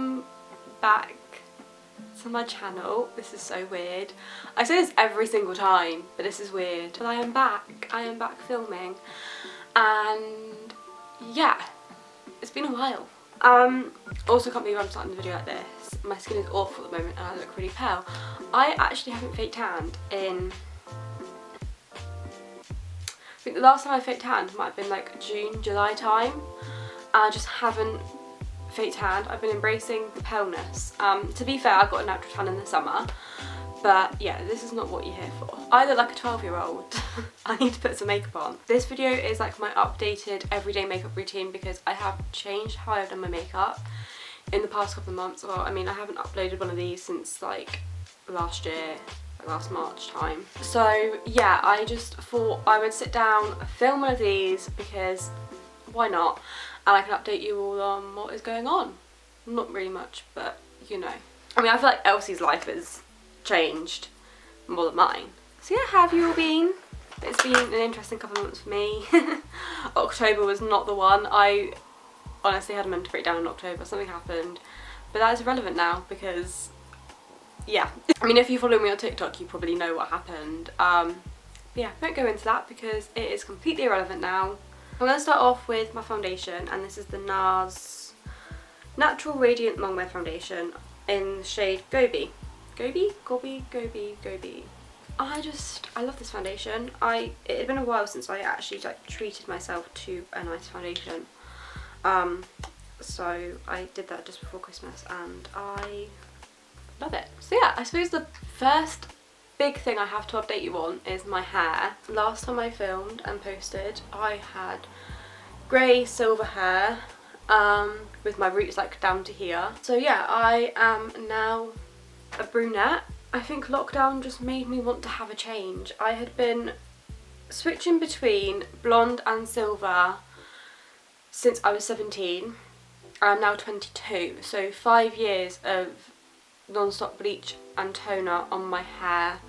welcome back to my channel. This is so weird. I say this every single time, but this is weird. But I am back filming, and yeah, it's been a while. Also can't believe I'm starting the video like this. My skin is awful at the moment and I look really pale. I actually haven't fake tanned in, I think the last time I fake tanned might have been like June, July time. I just haven't fake tanned. I've been embracing the paleness. To be fair, I got a natural tan in the summer, but yeah, this is not what you're here for. I look like a 12-year-old. I need to put some makeup on. This video is like my updated everyday makeup routine because I have changed how I've done my makeup in the past couple of months. Well, I mean, I haven't uploaded one of these since like last year, like last March time. So yeah, I just thought I would sit down, film one of these because why not? And I can update you all on what is going on. Not really much, but you know. I mean, I feel like Elsie's life has changed more than mine. So yeah, how have you all been? It's been an interesting couple of months for me. October was not the one. I honestly had a mental breakdown in October. Something happened, but that is irrelevant now because yeah. I mean, if you follow me on TikTok, you probably know what happened. But yeah, I won't go into that because it is completely irrelevant now. I'm going to start off with my foundation, and this is the NARS Natural Radiant Longwear Foundation in the shade Gobi. Gobi? I love this foundation. It had been a while since I actually like treated myself to a nice foundation. So I did that just before Christmas and I love it. So yeah, I suppose the first big thing I have to update you on is my hair. Last time I filmed and posted, I had grey silver hair with my roots like down to here. So yeah, I am now a brunette. I think lockdown just made me want to have a change. I had been switching between blonde and silver since I was 17. I'm now 22, so 5 years of non-stop bleach and toner on my hair.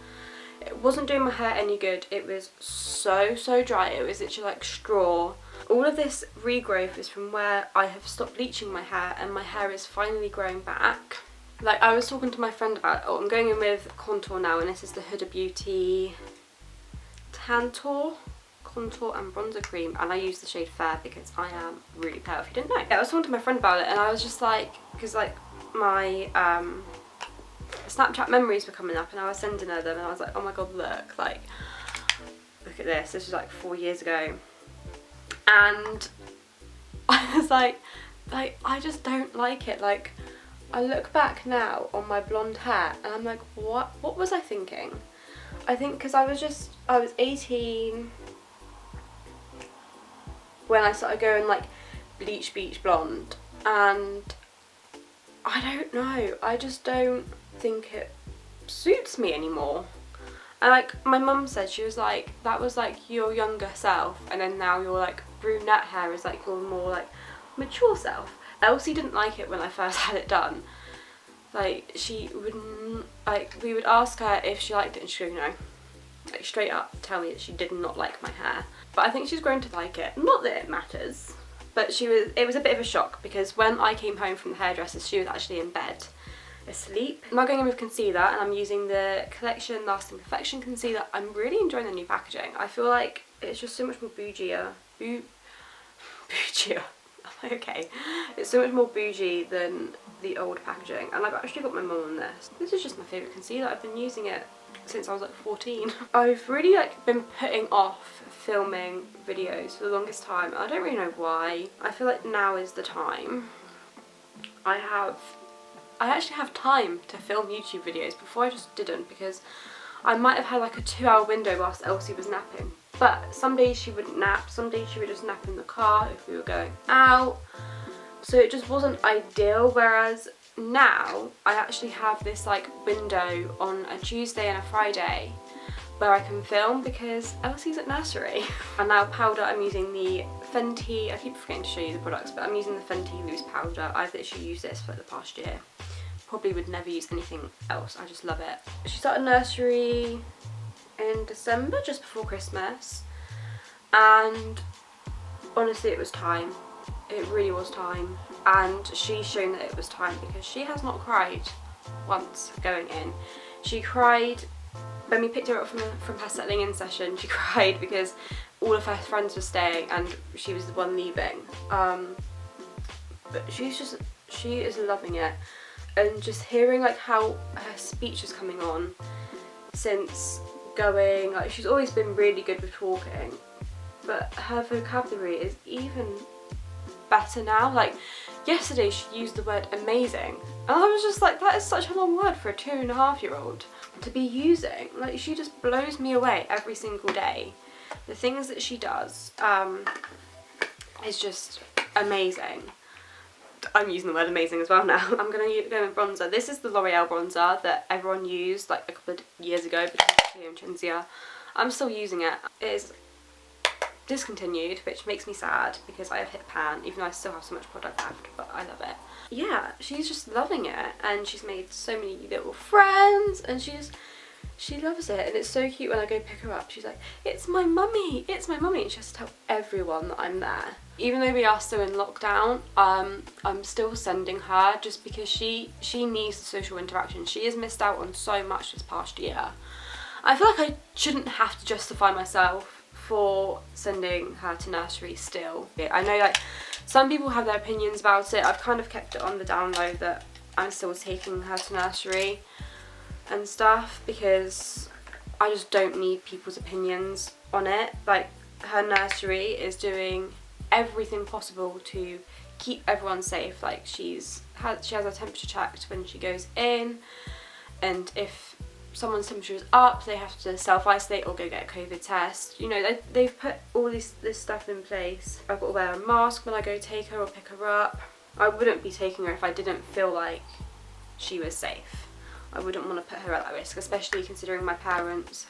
It wasn't doing my hair any good. It was so dry. It was literally like straw. All of this regrowth is from where I have stopped bleaching my hair and my hair is finally growing back. Like, I was talking to my friend about, I'm going in with contour now, and this is the Huda Beauty Tantour contour and bronzer cream, and I use the shade Fair because I am really pale, if you didn't know. Yeah, I was talking to my friend about it and I was just like, because like my Snapchat memories were coming up and I was sending her them and I was like, oh my god, look at this. This was like 4 years ago. And I was like I just don't like it. Like, I look back now on my blonde hair and I'm like, what was I thinking? I think because I was 18 when I started going like bleach blonde, and I don't know, I just don't think it suits me anymore. And like my mum said, she was like, that was like your younger self, and then now your like brunette hair is like your more like mature self. Elsie didn't like it when I first had it done. Like, she wouldn't, like, we would ask her if she liked it and she would, you know, like straight up tell me that she did not like my hair. But I think she's grown to like it. Not that it matters, but it was a bit of a shock because when I came home from the hairdresser's, she was actually in bed asleep. I'm now going in with concealer and I'm using the Collection Lasting Perfection concealer. I'm really enjoying the new packaging. I feel like it's just so much more bougier. Bougier. Okay, it's so much more bougie than the old packaging, and I've actually got my mum on this. This is just my favourite concealer. I've been using it since I was like 14. I've really like been putting off filming videos for the longest time. I don't really know why. I feel like now is the time. I actually have time to film YouTube videos. Before I just didn't, because I might have had like a 2-hour window whilst Elsie was napping. But some days she wouldn't nap, some days she would just nap in the car if we were going out. So it just wasn't ideal, whereas now I actually have this like window on a Tuesday and a Friday where I can film because Elsie's at nursery. And now powder, I'm using the Fenty, I keep forgetting to show you the products, but I'm using the Fenty loose powder. I've literally used this for the past year. Probably would never use anything else, I just love it. She started nursery in December, just before Christmas, and honestly it was time. It really was time, and she's shown that it was time because she has not cried once going in. She cried when we picked her up from her settling in session. She cried because all of her friends were staying and she was the one leaving. But she is loving it, and just hearing like how her speech is coming on since going, like she's always been really good with talking, but her vocabulary is even better now. Like yesterday she used the word amazing, and I was just like, that is such a long word for a 2.5-year-old to be using. Like she just blows me away every single day. The things that she does is just amazing. I'm using the word amazing as well now. I'm going to go with bronzer. This is the L'Oreal bronzer that everyone used like a couple of years ago because of Cleo and Trinsia. I'm still using it. It is discontinued, which makes me sad because I have hit pan, even though I still have so much product left, but I love it. Yeah, she's just loving it, and she's made so many little friends, and she loves it, and it's so cute when I go pick her up. She's like, it's my mummy, it's my mummy, and she has to tell everyone that I'm there. Even though we are still in lockdown, I'm still sending her just because she needs the social interaction. She has missed out on so much this past year. I feel like I shouldn't have to justify myself for sending her to nursery still. I know like some people have their opinions about it. I've kind of kept it on the down low that I'm still taking her to nursery and stuff because I just don't need people's opinions on it. Like her nursery is doing everything possible to keep everyone safe. Like she has her temperature checked when she goes in, and if someone's temperature is up, they have to self-isolate or go get a COVID test. You know, they've put all this stuff in place. I've got to wear a mask when I go take her or pick her up. I wouldn't be taking her if I didn't feel like she was safe. I wouldn't want to put her at that risk, especially considering my parents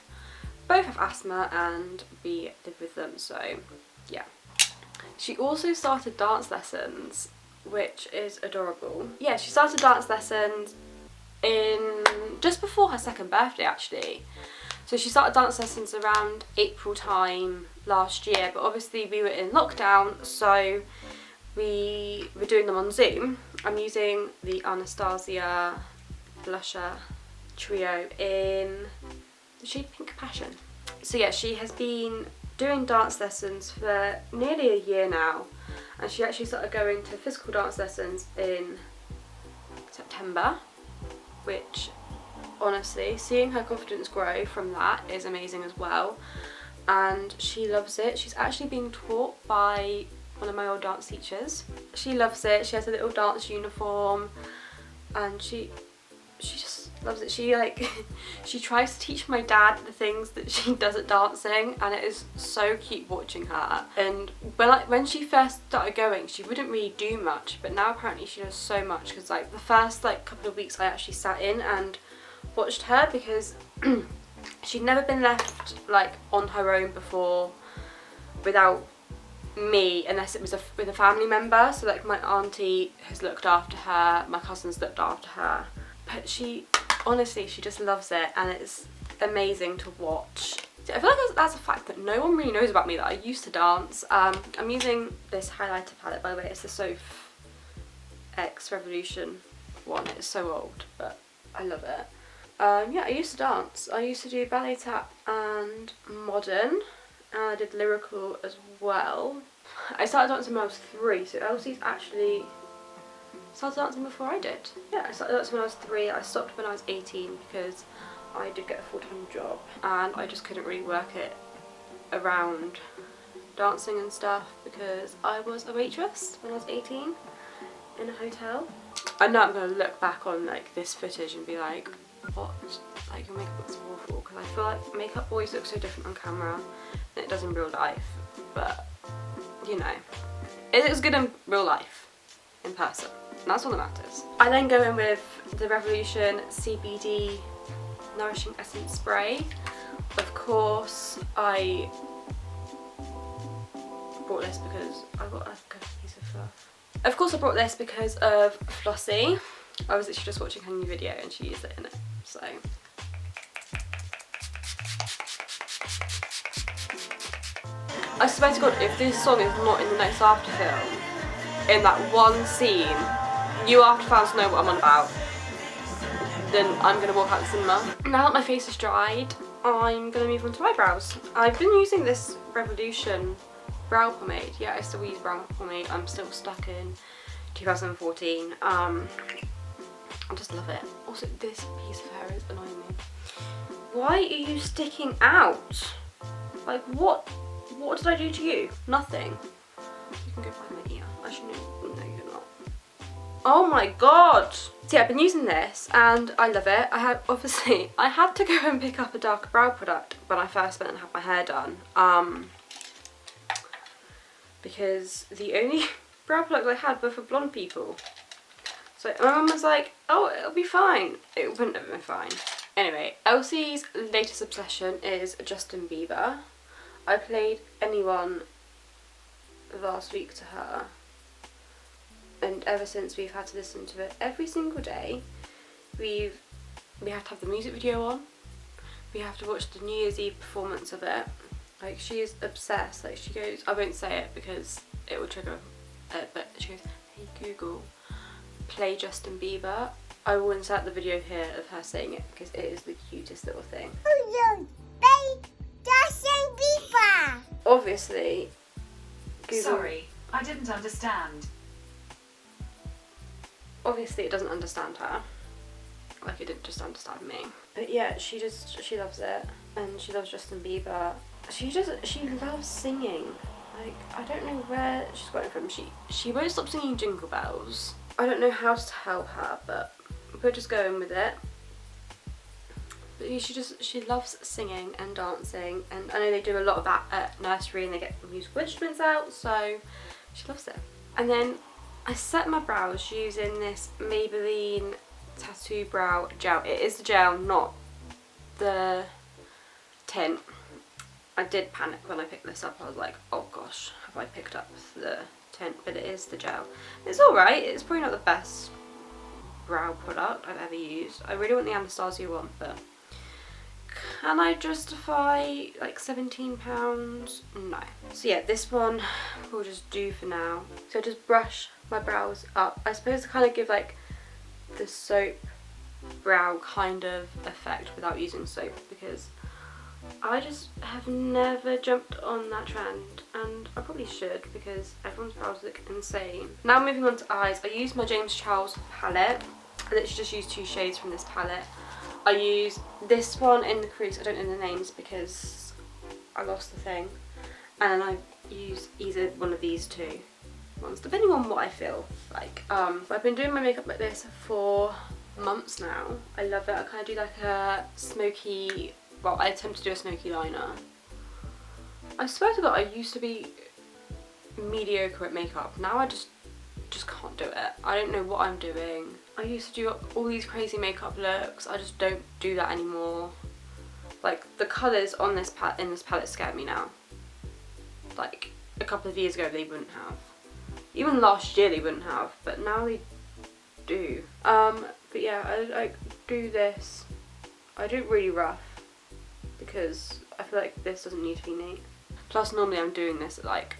both have asthma and we live with them, so yeah. She also started dance lessons, which is adorable. Yeah, she started dance lessons in just before her 2nd birthday actually. So she started dance lessons around April time last year, but obviously we were in lockdown, so we were doing them on Zoom. I'm using the Anastasia blusher trio in the shade Pink Passion. So yeah, she has been doing dance lessons for nearly a year now, and she actually started going to physical dance lessons in September, which honestly, seeing her confidence grow from that is amazing as well, and she loves it. She's actually being taught by one of my old dance teachers. She loves it. She has a little dance uniform and she just loves it. She tries to teach my dad the things that she does at dancing, and it is so cute watching her. And when she first started going, she wouldn't really do much, but now apparently she does so much, because like the first couple of weeks I actually sat in and watched her because she'd never been left like on her own before without me, unless it was with a family member. So like my auntie has looked after her, my cousins looked after her, but she honestly just loves it, and it's amazing to watch. I feel like that's a fact that no one really knows about me, that I used to dance. I'm using this highlighter palette, by the way. It's the Soph X Revolution one. It's so old, but I love it. Yeah, I used to dance. I used to do ballet tap and modern, and I did lyrical as well. I started dancing when I was 3, so Elsie's actually started dancing before I did. Yeah, I started dancing when I was 3. I stopped when I was 18 because I did get a full-time job and I just couldn't really work it around dancing and stuff because I was a waitress when I was 18 in a hotel. I know I'm going to look back on like this footage and be like, what? Like your makeup looks awful, because I feel like makeup always looks so different on camera than it does in real life, but you know, it looks good in real life, in person. And that's all that matters. I then go in with the Revolution CBD Nourishing Essence Spray. Of course, I brought this because I got a good piece of fluff. Of course I brought this because of Flossie. I was literally just watching her new video and she used it in it, so. I swear to God, if this song is not in the next After film, in that one scene, you after fans know what I'm on about, then I'm going to walk out the cinema. Now that my face is dried, I'm going to move on to eyebrows. I've been using this Revolution brow pomade. Yeah, I still use brow pomade. I'm still stuck in 2014. I just love it. Also, this piece of hair is annoying me. Why are you sticking out? Like, what did I do to you? Nothing. You can go find my ear. Actually, no, you're not. Oh my god! So yeah, I've been using this and I love it. I had to go and pick up a darker brow product when I first went and had my hair done. Because the only brow products I had were for blonde people. So my mum was like, oh, it'll be fine. It wouldn't have been fine. Anyway, Elsie's latest obsession is Justin Bieber. I played Anyone last week to her. And ever since we've had to listen to it every single day. We have to have the music video on. We have to watch the New Year's Eve performance of it. Like, she is obsessed. Like, she goes, I won't say it because it will trigger it, but she goes, hey Google, play Justin Bieber. I will insert the video here of her saying it because it is the cutest little thing. Play Justin Bieber. Obviously, Google, sorry, I didn't understand. Obviously it doesn't understand her. Like, it didn't just understand me. But yeah, she loves it. And she loves Justin Bieber. She loves singing. Like, I don't know where she's got it from. She won't stop singing Jingle Bells. I don't know how to tell her, but we're just going with it. But she loves singing and dancing, and I know they do a lot of that at nursery and they get musical instruments out, so she loves it. And then I set my brows using this Maybelline Tattoo Brow Gel. It is the gel, not the tint. I did panic when I picked this up. I was like, oh gosh, have I picked up the tint? But it is the gel. It's alright. It's probably not the best brow product I've ever used. I really want the Anastasia one, but can I justify like £17? No. So yeah, this one will just do for now. So I just brush my brows up. I suppose to kind of give like the soap brow kind of effect without using soap, because I just have never jumped on that trend, and I probably should because everyone's brows look insane. Now moving on to eyes, I use my James Charles palette. I literally just use 2 shades from this palette. I use this one in the crease, I don't know the names because I lost the thing, and then I use either one of these 2 ones, depending on what I feel like. But I've been doing my makeup like this for months now. I love it. I kind of do like a smoky, well, I attempt to do a smoky liner. I swear to God, I used to be mediocre at makeup. Now I just can't do it. I don't know what I'm doing. I used to do all these crazy makeup looks. I just don't do that anymore. Like, the colours on this in this palette scare me now. Like, a couple of years ago they wouldn't have. Even last year they wouldn't have, but now they do. But yeah, I do this. I do it really rough because I feel like this doesn't need to be neat. Plus normally I'm doing this at like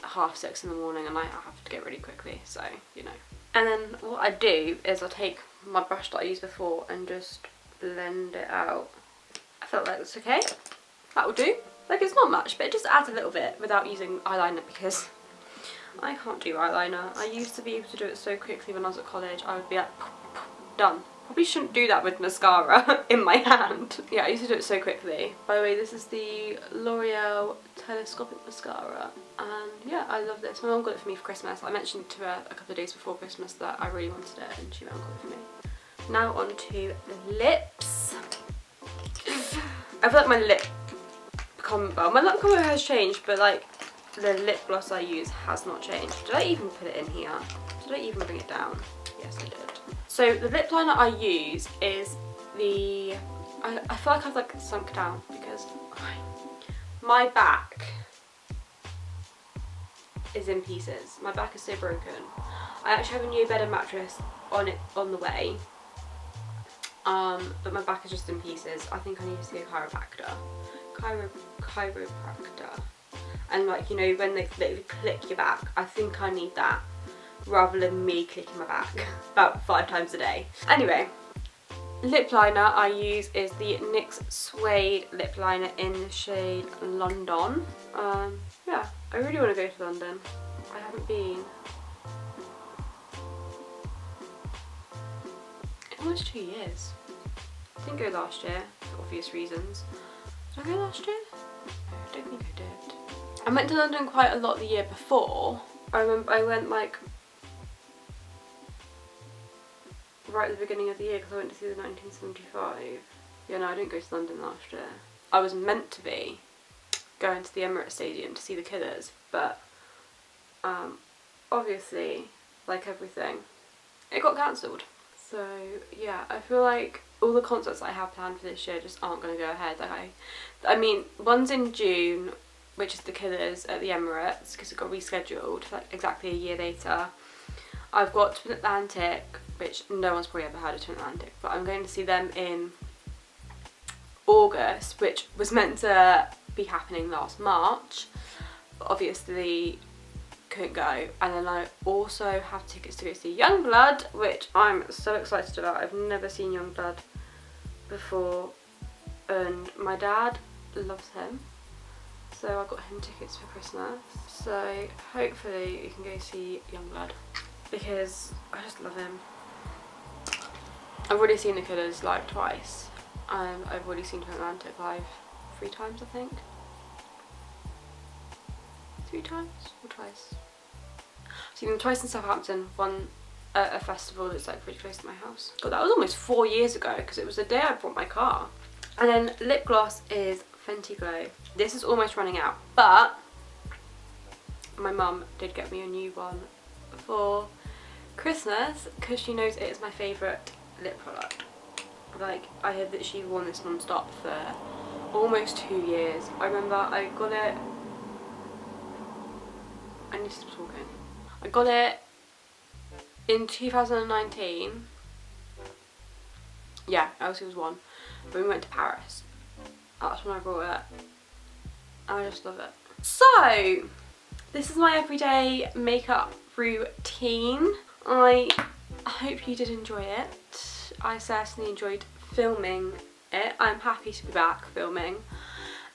6:30 in the morning and I have to get ready quickly, so you know. And then what I do is I take my brush that I used before and just blend it out. I felt like that's okay. That will do. Like, it's not much, but it just adds a little bit without using eyeliner because I can't do eyeliner. I used to be able to do it so quickly when I was at college. I would be like, done. Probably shouldn't do that with mascara in my hand. Yeah, I used to do it so quickly. By the way, this is the L'Oreal Telescopic Mascara. And yeah, I love this. My mum got it for me for Christmas. I mentioned to her a couple of days before Christmas that I really wanted it and she went and got it for me. Now on to the lips. I feel like my lip combo, my lip combo has changed, but like the lip gloss I use has not changed. Did I even put it in here? Did I even bring it down? Yes, I did. So the lip liner I use is the, I feel like I've like sunk down because my back is in pieces. My back is so broken. I actually have a new bed and mattress on the way. But my back is just in pieces. I think I need to see a chiropractor. Chiropractor. and like, you know, when they click your back. I think I need that rather than me clicking my back about 5 times a day. Anyway, lip liner I use is the NYX Suede lip liner in the shade London. Yeah, I really want to go to London. I haven't been. Almost 2 years. I didn't go last year for obvious reasons. Did I go last year? No, I don't think I did. I went to London quite a lot the year before. I remember I went like right at the beginning of the year because I went to see the 1975. Yeah, no, I didn't go to London last year. I was meant to be going to the Emirates Stadium to see the Killers, but obviously, like everything, it got cancelled. So yeah, I feel like all the concerts I have planned for this year just aren't going to go ahead. Like I mean, one's in June, which is the Killers at the Emirates, because it got rescheduled like exactly a year later. I've got Twin Atlantic, which no one's probably ever heard of Twin Atlantic, but I'm going to see them in August, which was meant to be happening last March, but obviously couldn't go. And then I also have tickets to go see Youngblood, which I'm so excited about. I've never seen Youngblood before, and my dad loves him, so I got him tickets for Christmas. So hopefully we can go see Youngblood because I just love him. I've already seen the Killers live twice. I've already seen Twin Atlantic live 3 times, I think. 3 times or twice. I've seen them twice in Southampton, one at a festival that's like pretty close to my house. God, that was almost 4 years ago because it was the day I bought my car. And then lip gloss is Fenty Glow. This is almost running out, but my mum did get me a new one for Christmas because she knows it is my favourite lip product. Like, I have literally worn this non-stop for almost 2 years. I remember I got it, I need to stop talking. I got it in 2019. Yeah, I was 1 when we went to Paris. That's when I brought it. I just love it. So, this is my everyday makeup routine. I hope you did enjoy it. I certainly enjoyed filming it. I'm happy to be back filming.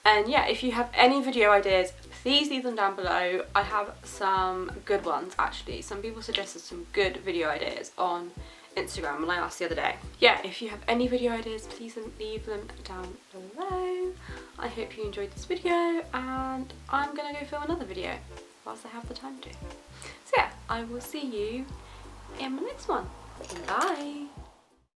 And yeah, if you have any video ideas, please leave them down below. I have some good ones actually. Some people suggested some good video ideas on Instagram when I asked the other day. Yeah, if you have any video ideas, please leave them down below. I hope you enjoyed this video, and I'm gonna go film another video whilst I have the time to. So yeah, I will see you in my next one. Bye!